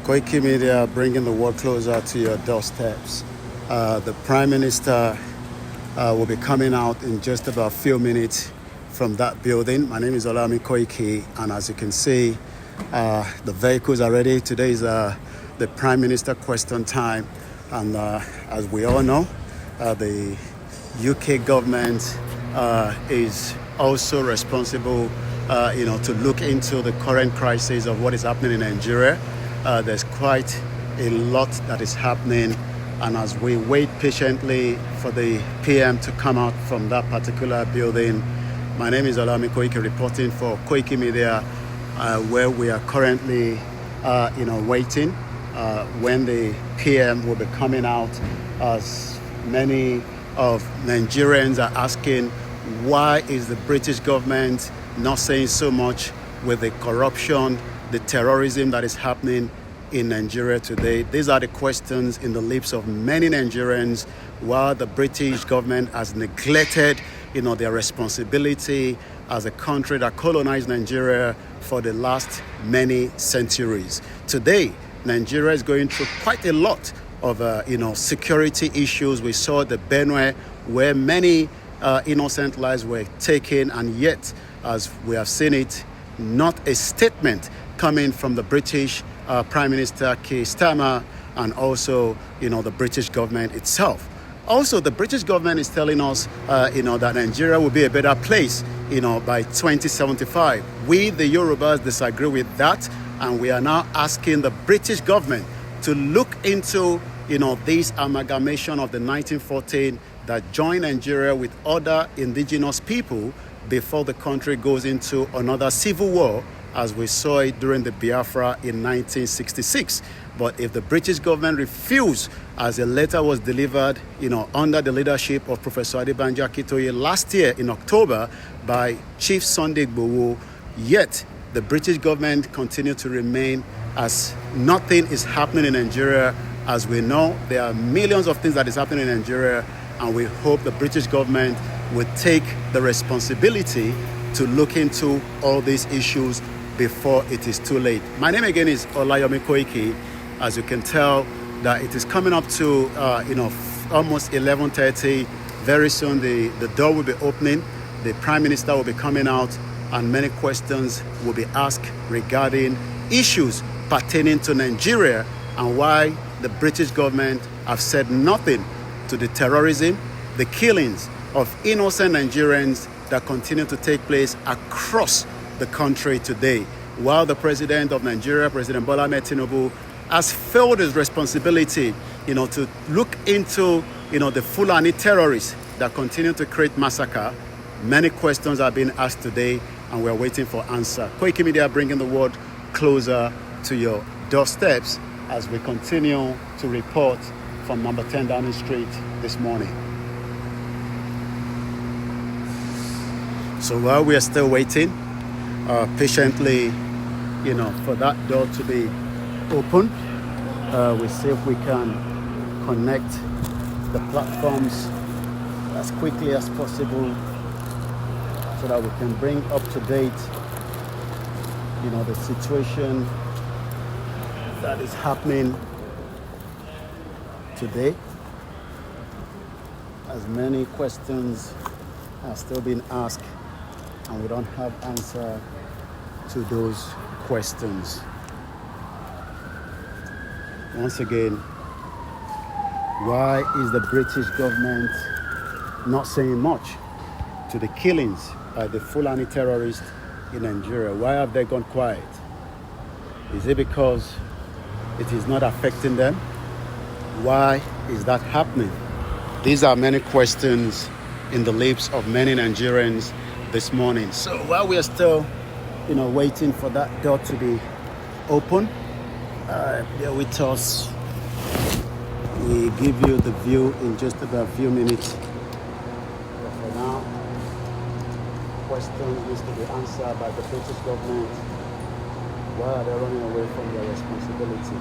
Koiki Media bringing the world closer to your doorsteps. The Prime Minister will be coming out in just about a few minutes from that building. My name is Olami Koiki, and as you can see, the vehicles are ready. Today is the Prime Minister question time, and as we all know, the UK government is also responsible, to look into the current crisis of what is happening in Nigeria. There's quite a lot that is happening, and as we wait patiently for the PM to come out from that particular building, my name is Olami Koiki reporting for Koiki Media, where we are currently, waiting when the PM will be coming out, as many of Nigerians are asking, why is the British government not saying so much with the corruption, the terrorism that is happening in Nigeria today? These are the questions in the lips of many Nigerians, while the British government has neglected, their responsibility as a country that colonized Nigeria for the last many centuries. Today, Nigeria is going through quite a lot of, security issues. We saw the Benue, where many innocent lives were taken, and yet, as we have seen it, not a statement coming from the British Prime Minister Keir Starmer, and also, the British government itself. Also, the British government is telling us, that Nigeria will be a better place, by 2075. We, the Yorubas, disagree with that, and we are now asking the British government to look into, this amalgamation of the 1914 that joined Nigeria with other indigenous people before the country goes into another civil war, as we saw it during the Biafra in 1966. But if the British government refused, as a letter was delivered, under the leadership of Professor Adebanjo Akintoye last year in October by Chief Sunday Igboho, yet the British government continued to remain as nothing is happening in Nigeria. As we know, there are millions of things that is happening in Nigeria, and we hope the British government will take the responsibility to look into all these issues before it is too late. My name again is Olayomi Koiki. As you can tell, that it is coming up to almost 11:30. Very soon the door will be opening, the Prime Minister will be coming out, and many questions will be asked regarding issues pertaining to Nigeria and why the British government have said nothing to the terrorism, the killings of innocent Nigerians that continue to take place across the country today, while the President of Nigeria, President Bola Ahmed Tinubu, has failed his responsibility, to look into, the Fulani terrorists that continue to create massacre. Many questions are being asked today, and we're waiting for answer. Koiki Media bringing the world closer to your doorsteps as we continue to report from number 10 Downing Street this morning. So while we are still waiting patiently, for that door to be open, we see if we can connect the platforms as quickly as possible so that we can bring up to date, the situation that is happening today, as many questions are still being asked and we don't have answer to those questions. Once again, why is the British government not saying much to the killings by the Fulani terrorists in Nigeria? Why have they gone quiet? Is it because it is not affecting them? Why is that happening? These are many questions in the lips of many Nigerians this morning. So while we are still, waiting for that door to be open, bear with us. We give you the view in just about a few minutes. But for now, questions needs to be answered by the British government. Why are they running away from their responsibility?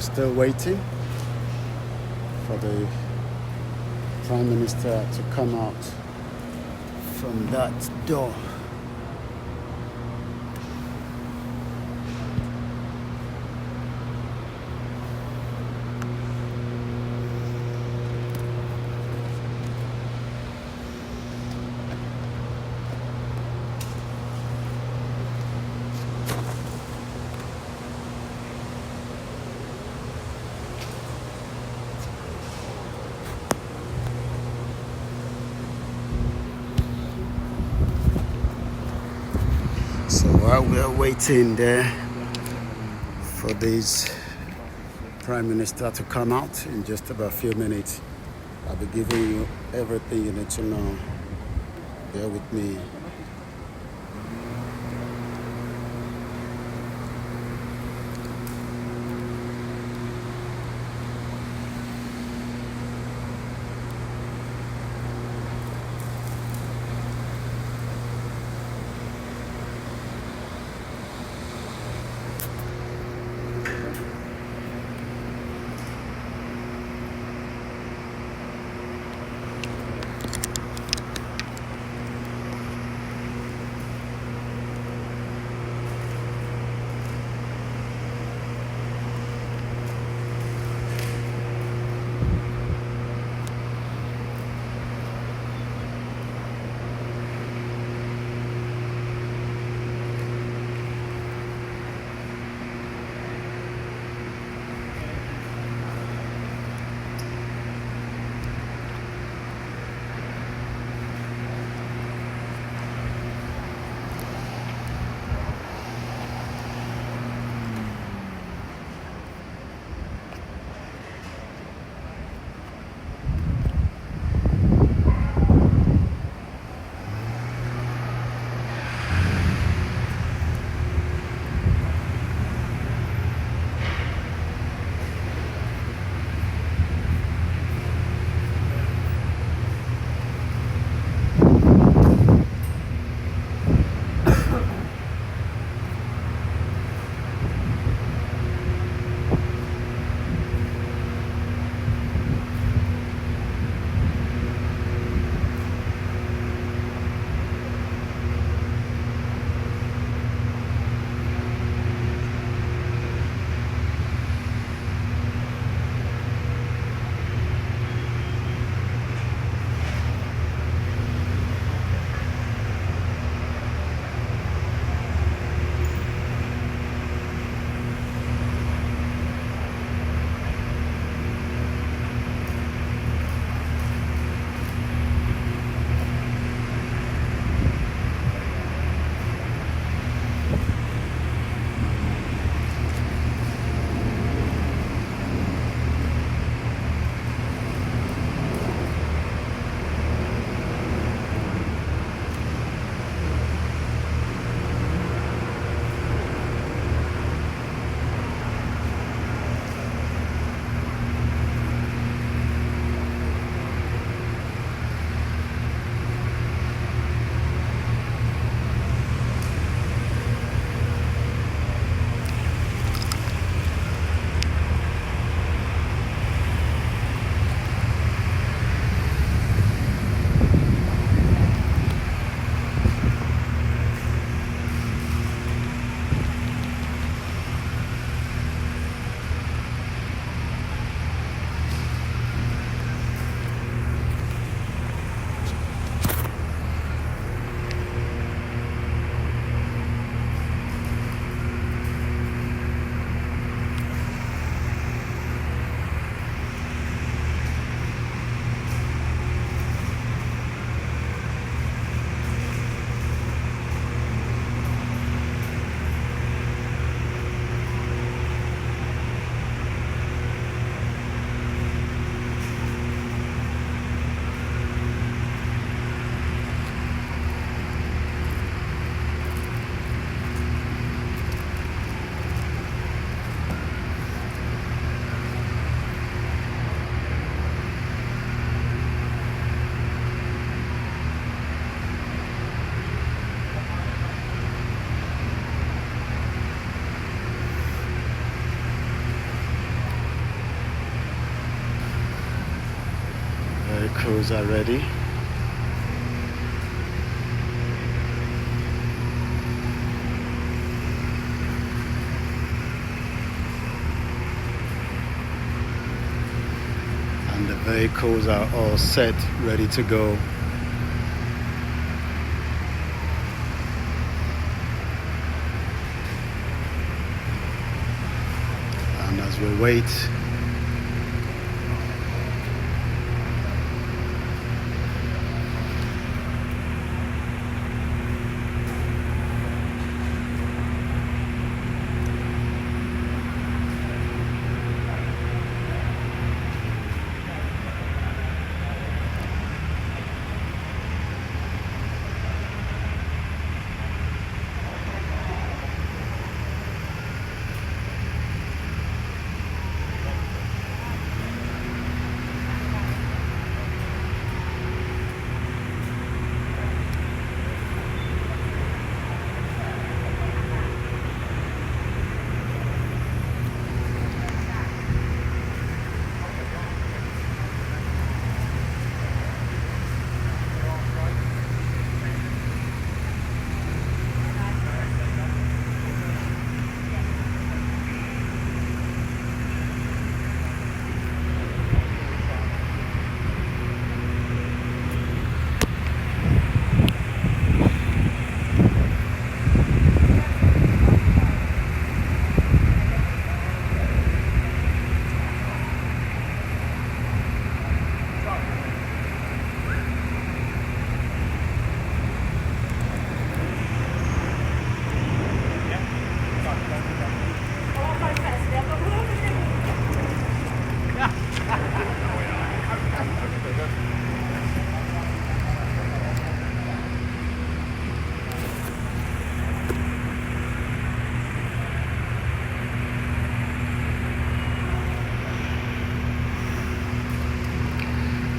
still waiting for the Prime Minister to come out from that door. So while we are waiting there for this Prime Minister to come out in just about a few minutes, I'll be giving you everything you need to know. Bear with me. vehicles are ready. And the vehicles are all set, ready to go. And as we wait,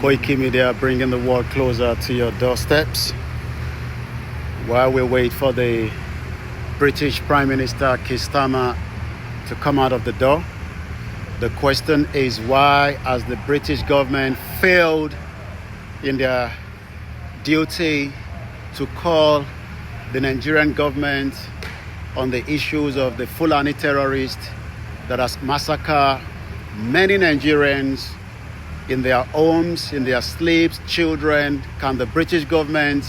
Koiki Media bringing the world closer to your doorsteps. While we wait for the British Prime Minister Keir Starmer to come out of the door, the question is, why has the British government failed in their duty to call the Nigerian government on the issues of the Fulani terrorists that has massacred many Nigerians in their homes, in their sleeps, children? Can the British government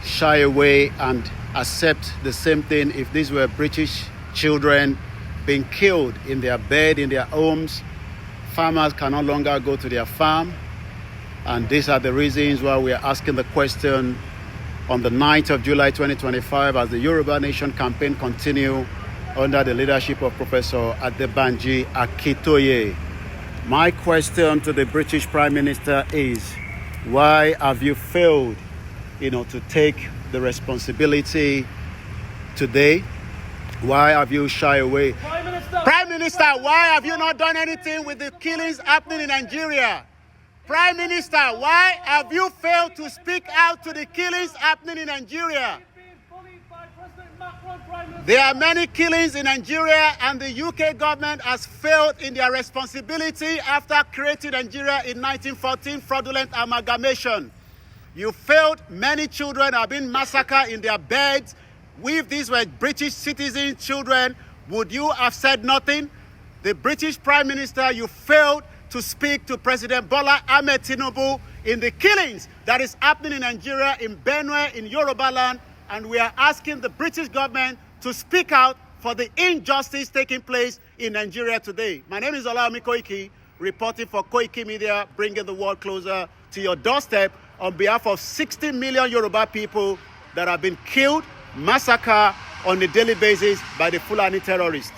shy away and accept the same thing if these were British children being killed in their bed, in their homes? Farmers can no longer go to their farm, and these are the reasons why we are asking the question on the 9th of July 2025 as the Yoruba Nation campaign continue under the leadership of Professor Adebanji Akintoye. My question to the British Prime Minister is, why have you failed, to take the responsibility today? Why have you shied away? Prime Minister, why have you not done anything with the killings happening in Nigeria? Prime Minister, why have you failed to speak out to the killings happening in Nigeria? There are many killings in Nigeria, and the UK government has failed in their responsibility after creating Nigeria in 1914, fraudulent amalgamation. You failed. Many children have been massacred in their beds. If these were British citizen children, would you have said nothing? The British Prime Minister, you failed to speak to President Bola Ahmed Tinubu in the killings that is happening in Nigeria, in Benue, in Yoruba land, and we are asking the British government to speak out for the injustice taking place in Nigeria today. My name is Olami Koiki, reporting for Koiki Media, bringing the world closer to your doorstep on behalf of 60 million Yoruba people that have been killed, massacred on a daily basis by the Fulani terrorists.